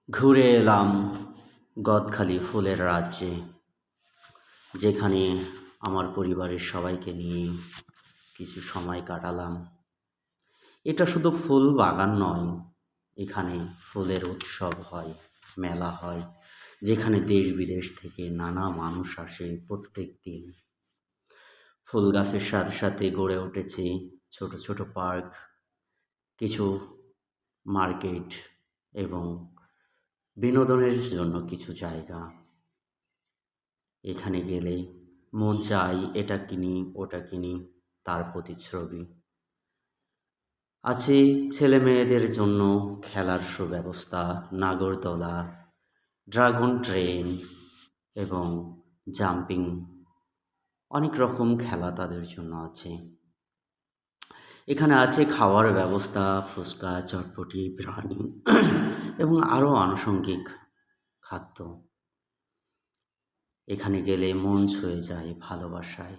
ঘুরে এলাম গদখালি ফুলের রাজ্যে, যেখানে আমার পরিবারের সবাইকে নিয়ে কিছু সময় কাটালাম। এটা শুধু ফুল বাগান নয়, এখানে ফুলের উৎসব হয়, মেলা হয়, যেখানে দেশ বিদেশ থেকে নানা মানুষ আসে প্রত্যেক দিন। ফুল গাছের সাথে সাথে গড়ে উঠেছে ছোট ছোট পার্ক, কিছু মার্কেট এবং বিনোদনের জন্য কিছু জায়গা। এখানে গেলে মন চাই এটা কিনি ওটা কিনি, তার প্রতিচ্ছবি। আছে ছেলে মেয়েদের জন্য খেলার সুব্যবস্থা, নাগরদোলা, ড্রাগন ট্রেন এবং জাম্পিং, অনেক রকম খেলা তাদের জন্য আছে। এখানে আছে খাওয়ার ব্যবস্থা, ফুচকা, চটপটি, বিরিয়ানি এবং আরও আনুষঙ্গিক খাদ্য। এখানে গেলে মন ছুঁয়ে যায় ভালোবাসায়,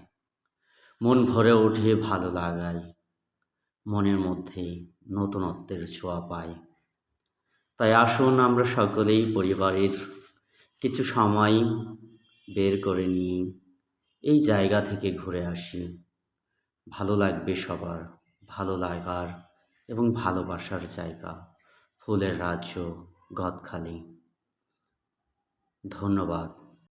মন ভরে ওঠে ভালো লাগায়, মনের মধ্যে নতুনত্বের ছোঁয়া পায়। তাই আসুন আমরা সকলেই পরিবারের কিছু সময় বের করে নিয়ে এই জায়গা থেকে ঘুরে আসি। ভালো লাগবে সবার, ভালো লাগার এবং ভালোবাসার জায়গা ফুলের রাজ্য গদখালি। ধন্যবাদ।